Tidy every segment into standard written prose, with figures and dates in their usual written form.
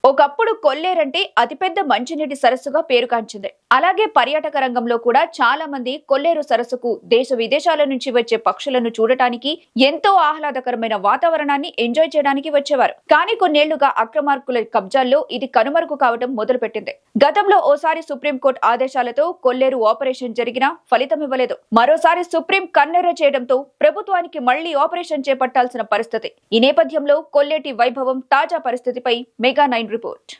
ఒకప్పుడు కొల్లేరంటే అతిపెద్ద మంచినీటి సరస్సుగా పేరుగాంచింది. అలాగే పర్యాటక రంగంలో కూడా చాలా మంది కొల్లేరు సరస్సుకు దేశ విదేశాల నుంచి వచ్చే పక్షులను చూడటానికి, ఎంతో ఆహ్లాదకరమైన వాతావరణాన్ని ఎంజాయ్ చేయడానికి వచ్చేవారు. కానీ కొన్నేళ్లుగా అక్రమార్కుల కబ్జాల్లో ఇది కనుమరుగు కావడం మొదలుపెట్టింది. గతంలో ఓసారి సుప్రీంకోర్టు ఆదేశాలతో కొల్లేరు ఆపరేషన్ జరిగినా ఫలితమివ్వలేదు. మరోసారి సుప్రీం కన్నెర్ర చేయడంతో ప్రభుత్వానికి మళ్లీ ఆపరేషన్ చేపట్టాల్సిన పరిస్థితి. ఈ నేపథ్యంలో కొల్లేటి వైభవం తాజా పరిస్థితిపై మెగా 9 రిపోర్ట్.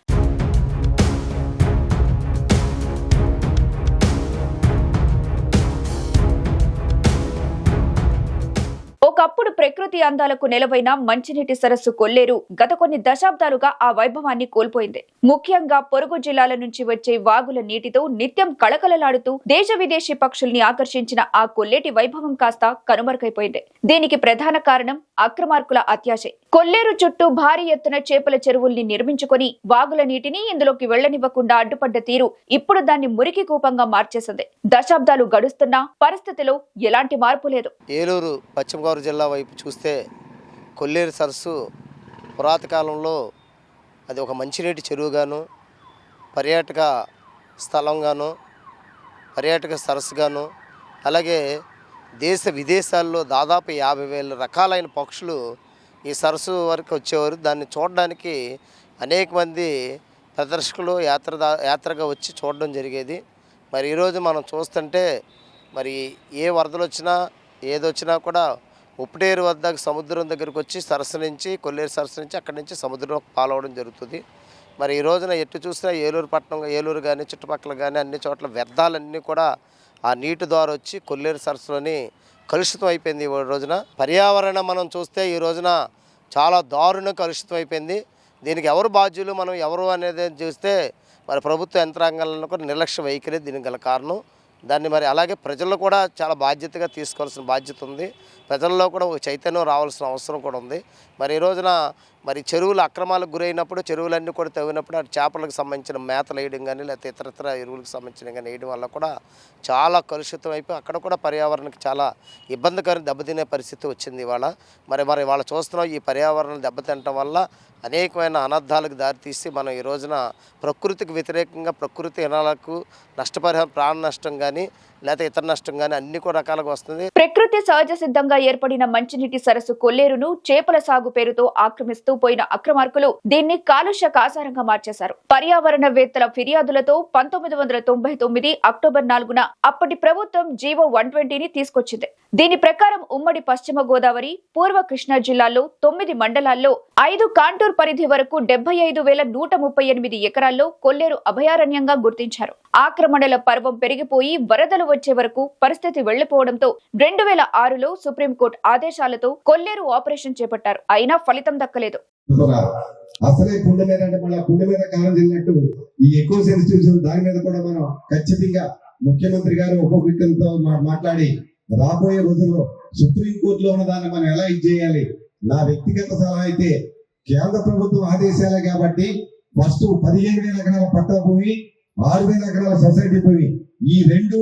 ఒకప్పుడు ప్రకృతి అందాలకు నెలవైన మంచినీటి సరస్సు కొల్లేరు గత కొన్ని దశాబ్దాలుగా ఆ వైభవాన్ని కోల్పోయింది. ముఖ్యంగా పొరుగు జిల్లాల నుంచి వచ్చే వాగుల నీటితో నిత్యం కళకళలాడుతూ దేశ విదేశీ పక్షుల్ని ఆకర్షించిన ఆ కొల్లేటి వైభవం కాస్త కనుమరుగైపోయింది. దీనికి ప్రధాన కారణం అక్రమార్కుల అత్యాశే. కొల్లేరు చుట్టూ భారీ ఎత్తున చేపల చెరువుల్ని నిర్మించుకొని వాగుల నీటిని ఇందులోకి వెళ్లనివ్వకుండా అడ్డుపడ్డ తీరు ఇప్పుడు దాన్ని మురికి కూపంగా మార్చేసింది. దశాబ్దాలు గడుస్తున్నా పరిస్థితిలో ఎలాంటి మార్పు లేదు. ఏలూరు పశ్చిమ గోదావరి జిల్లా వైపు చూస్తే కొల్లేరు సరస్సు పురాతన కాలంలో అది ఒక మంచినీటి చెరువుగాను, పర్యాటక స్థలంగాను, పర్యాటక సరస్సుగాను, అలాగే దేశ విదేశాల్లో దాదాపు 50,000 రకాలైన పక్షులు ఈ సరస్సు వరకు వచ్చేవారు. దాన్ని చూడడానికి అనేక మంది ప్రదర్శకులు యాత్రగా వచ్చి చూడడం జరిగేది. మరి ఈరోజు మనం చూస్తుంటే మరి ఏ వరదలు వచ్చినా ఏదొచ్చినా కూడా ఉప్పుటేరు వద్ద సముద్రం దగ్గరకు వచ్చి సరస్సు నుంచి కొల్లేరు సరస్సు నుంచి అక్కడి నుంచి సముద్రం పాలవడం జరుగుతుంది. మరి ఈ రోజున ఎటు చూసినా ఏలూరు పట్టణం, ఏలూరు కానీ చుట్టుపక్కల కానీ అన్ని చోట్ల వ్యర్థాలన్నీ కూడా ఆ నీటి ద్వారా వచ్చి కొల్లేరు సరస్సులోని కలుషితం అయిపోయింది. ఈ రోజున పర్యావరణం మనం చూస్తే ఈ రోజున చాలా దారుణంగా కలుషితం అయిపోయింది. దీనికి ఎవరు బాధ్యులు, మనం ఎవరు అనేది చూస్తే మరి ప్రభుత్వ యంత్రాంగాలను కూడా నిర్లక్ష్య వైఖరి దీనికి గల కారణం. దాన్ని మరి అలాగే ప్రజల్లో కూడా చాలా బాధ్యతగా తీసుకోవాల్సిన బాధ్యత ఉంది. ప్రజల్లో కూడా ఒక చైతన్యం రావాల్సిన అవసరం కూడా ఉంది. మరి ఈ రోజున మరి చెరువులు అక్రమాలకు గురైనప్పుడు చెరువులన్నీ కూడా తవ్వినప్పుడు అటు చేపలకు సంబంధించిన మేతలు వేయడం కానీ లేకపోతే ఇతరత్ర ఎరువులకు సంబంధించిన కానీ వేయడం వల్ల కూడా చాలా కలుషితం అయిపోయి అక్కడ కూడా పర్యావరణానికి చాలా ఇబ్బందికరం దెబ్బతినే పరిస్థితి వచ్చింది ఇవాళ. మరి వాళ్ళు చూస్తున్నాం ఈ పర్యావరణం దెబ్బతినటం వల్ల అనేకమైన అనర్థాలకు దారితీసి మనం ఈ రోజున ప్రకృతికి వ్యతిరేకంగా ప్రకృతి ఇనాలకు నష్టపరిహారం, ప్రాణ నష్టం కానీ లేకపోతే ఇతర నష్టం కానీ అన్ని కూడా రకాలుగా వస్తుంది. ప్రకృతి సహజ సిద్ధంగా ఏర్పడిన మంచినీటి సరస్సు కొల్లేరును చేపల సాగు పేరుతో ఆక్రమిస్తూ పోయిన అక్రమార్కులు దీన్ని కాలుష్య కాసారంగా మార్చేశారు. పర్యావరణవేత్తల ఫిర్యాదులతో 1999 అక్టోబర్ 4న అప్పటి ప్రభుత్వం జీవో 120ని తీసుకొచ్చింది. దీని ప్రకారం ఉమ్మడి పశ్చిమ గోదావరి, పూర్వ కృష్ణా జిల్లాల్లో 9 మండలాల్లో 5 కాంటూర్ పరిధి వరకు 75,138 ఎకరాల్లో కొల్లేరు అభయారణ్యంగా గుర్తించారు. ఆక్రమణల పర్వం పెరిగిపోయి వరదలు వచ్చే వరకు పరిస్థితి వెళ్లిపోవడంతో 2006లో సుప్రీంకోర్టు ఆదేశాలతో కొల్లేరు ఆపరేషన్ చేపట్టారు. అయినా ఫలితం దక్కలేదు. అసలే కుండ మీద అంటే మళ్ళీ కుండ మీద కాలం చెల్లినట్టు ఈ ఎకో సెన్సిటివ్ దాని మీద కూడా మనం ఖచ్చితంగా ముఖ్యమంత్రి గారు ఉపవిక్తంతో మాట్లాడి రాబోయే రోజుల్లో సుప్రీంకోర్టులో ఉన్న దాన్ని మనం ఎలా చేయాలి. నా వ్యక్తిగత సలహా అయితే కేంద్ర ప్రభుత్వం ఆదేశాలే కాబట్టి ఫస్ట్ 15,000 ఎకరాల పట్టా భూమి, 6,000 ఎకరాల సొసైటీ భూమి ఈ 2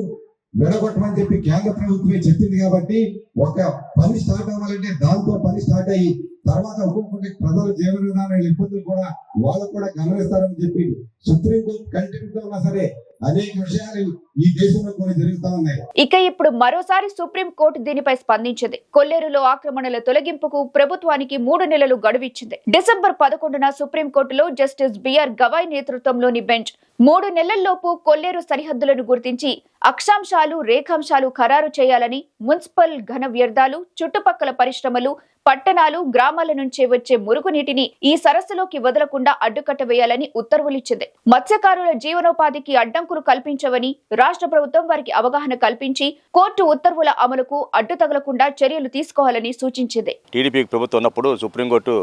విడగొట్టమని చెప్పి కేంద్ర ప్రభుత్వమే చెప్పింది. కాబట్టి ఒక పని స్టార్ట్ అవ్వాలంటే దాంతో పని స్టార్ట్ అయ్యి తర్వాత ఒక్కొక్కటి ప్రజల జీవన విధానం ఇబ్బందులు కూడా వాళ్ళు కూడా గమనిస్తారని చెప్పి సుప్రీంకోర్టు కంటిన్యూగా ఉన్నా సరే అనేక విషయాలు ఈ దేశంలో కొన్ని జరుగుతూ ఉన్నాయి. ఇక ఇప్పుడు మరోసారి సుప్రీంకోర్టు దీనిపై స్పందించింది. కొల్లేరులో ఆక్రమణల తొలగింపుకు ప్రభుత్వానికి 3 నెలలు గడువిచ్చింది. డిసెంబర్ 11న సుప్రీంకోర్టులో జస్టిస్ బిఆర్ గవాయ్ నేతృత్వంలోని బెంచ్ 3 నెలల్లోపు కొల్లేరు సరిహద్దులను గుర్తించి అక్షాంశాలు, రేఖాంశాలు ఖరారు చేయాలని, మున్సిపల్ ఘన వ్యర్థాలు, చుట్టుపక్కల పరిశ్రమలు, పట్టణాలు, గ్రామాల నుంచే వచ్చే మురుగునీటిని ఈ సరస్సులోకి వదలకుండా అడ్డుకట్ట వేయాలని ఉత్తర్వులిచ్చింది. మత్స్యకారుల జీవనోపాధికి అడ్డంకులు కల్పించవని రాష్ట్ర ప్రభుత్వం వారికి అవగాహన కల్పించి కోర్టు ఉత్తర్వుల అమలుకు అడ్డు తగలకుండా చర్యలు తీసుకోవాలని సూచించింది. టీడీపీ ప్రభుత్వం ఉన్నప్పుడు సుప్రీంకోర్టు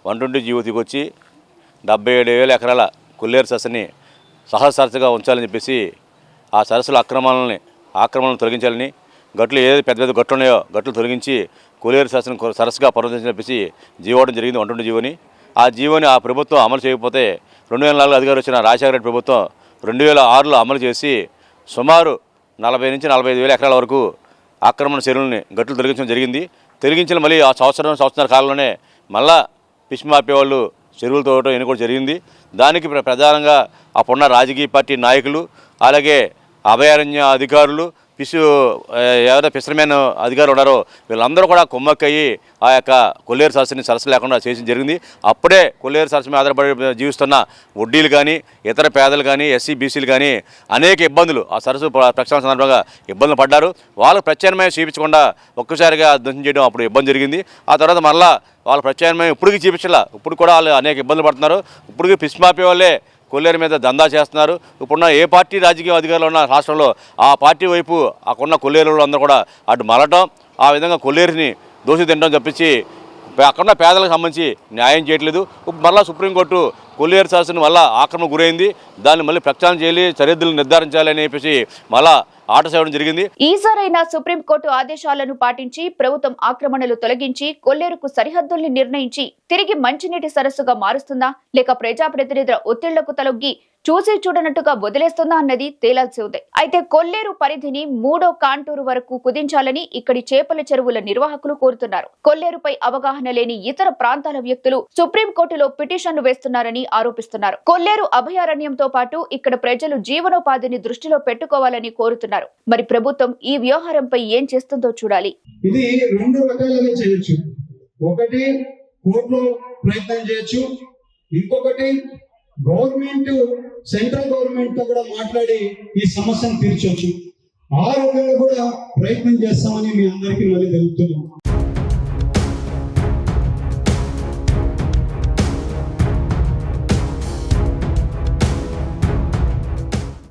120 జీవో దిగొచ్చి 77,000 ఎకరాల కొల్లేరు సరస్సుని సహజ సరస్సుగా ఉంచాలని చెప్పేసి ఆ సరస్సుల ఆక్రమణను తొలగించాలని, గట్లు ఏదైతే పెద్ద పెద్ద గట్లు ఉన్నాయో గట్లు తొలగించి కొల్లేరు సరస్సుగా పరివర్తించాలని చెప్పేసి జీవో ఇవ్వడం జరిగింది. 120 జీవోని ఆ జీవోని ఆ ప్రభుత్వం అమలు చేయకపోతే 2004 అధికారం వచ్చిన రాజశేఖర రెడ్డి ప్రభుత్వం 2006లో అమలు చేసి సుమారు 40 నుంచి 45,000 ఎకరాల వరకు ఆక్రమణ చెరువులని గట్లు తొలగించడం జరిగింది. తొలగించిన మళ్ళీ ఆ సంవత్సరం కాలంలోనే మళ్ళా ఫిష్ మాఫియా వాళ్ళు చెరువులు తోవటం ఇవన్నీ కూడా జరిగింది. దానికి ప్రధానంగా అప్పుడున్న రాజకీయ పార్టీ నాయకులు, అలాగే అభయారణ్య అధికారులు, ఎవరైతే ఫిషర్మెన్ అధికారులు ఉన్నారో వీళ్ళందరూ కూడా కుమ్మక్కయ్యి ఆ యొక్క కొల్లేరు సరస్సుని సరస్సు లేకుండా చేసి జరిగింది. అప్పుడే కొల్లేరు సరస్సు మీద ఆధారపడి జీవిస్తున్న వడ్డీలు కానీ, ఇతర పేదలు కానీ, ఎస్సీ బీసీలు కానీ అనేక ఇబ్బందులు ఆ సరస్సు ప్రక్షాళన సందర్భంగా ఇబ్బందులు పడ్డారు. వాళ్ళకు ప్రత్యామ్నాయం చూపించకుండా ఒక్కసారిగా ధ్వంసం చేయడం అప్పుడు ఇబ్బంది జరిగింది. ఆ తర్వాత మళ్ళా వాళ్ళ ప్రత్యామ్నాయం ఇప్పటికీ చూపించాల. ఇప్పుడు కూడా వాళ్ళు అనేక ఇబ్బందులు పడుతున్నారు. ఇప్పటికీ ఫిష్ మాఫియా వాళ్ళే కొల్లేరు మీద దందా చేస్తున్నారు. ఇప్పుడున్న ఏ పార్టీ రాజకీయ అధికారులు ఉన్న రాష్ట్రంలో ఆ పార్టీ వైపు అక్కడున్న కొల్లేరులో అందరూ కూడా అటు మలటం, ఆ విధంగా కొల్లేరుని దోషి తినడం తప్పించి అక్కడున్న పేదలకు సంబంధించి న్యాయం చేయట్లేదు. ఇప్పుడు మళ్ళీ సుప్రీంకోర్టు కొల్లేరు సరస్సును మళ్ళీ ఆక్రమణ గురైంది, దాన్ని మళ్ళీ ప్రక్షాళన చేయాలి, సరిహద్దులు నిర్ధారించాలని చెప్పేసి మళ్ళా ఆర్డర్స్ ఇవ్వడం జరిగింది. ఈసారైనా సుప్రీంకోర్టు ఆదేశాలను పాటించి ప్రభుత్వం ఆక్రమణలు తొలగించి కొల్లేరుకు సరిహద్దుల్ని నిర్ణయించి తిరిగి మంచినీటి సరస్సుగా మారుస్తుందా, లేక ప్రజాప్రతినిధుల ఒత్తిళ్లకు తలొగ్గి చూసి చూడనట్టుగా వదిలేస్తుందా అన్నది తేలాల్సి ఉంది. అయితే కొల్లేరు పరిధిని 3వ కాంటూరు వరకు కుదించాలని ఇక్కడి చేపల చెరువుల నిర్వాహకులు కోరుతున్నారు. కొల్లేరుపై అవగాహన లేని ఇతర ప్రాంతాల వ్యక్తులు సుప్రీంకోర్టులో పిటిషన్లు వేస్తున్నారని ఆరోపిస్తున్నారు. కొల్లేరు అభయారణ్యంతో పాటు ఇక్కడ ప్రజలు జీవనోపాధిని దృష్టిలో పెట్టుకోవాలని కోరుతున్నారు. మరి ప్రభుత్వం ఈ వ్యవహారంపై ఏం చేస్తుందో చూడాలి. ఇది 2 రకాలుగా చేయొచ్చు. ఒకటి కోర్టులో ప్రయత్నం చేయొచ్చు, ఇంకొకటి గవర్నమెంట్ సెంట్రల్ గవర్నమెంట్ తో కూడా మాట్లాడి ఈ సమస్యను తీర్చొచ్చు. ఆ రకంగా కూడా ప్రయత్నం చేస్తామని మీ అందరికీ మళ్ళీ తెలుపుతున్నాం.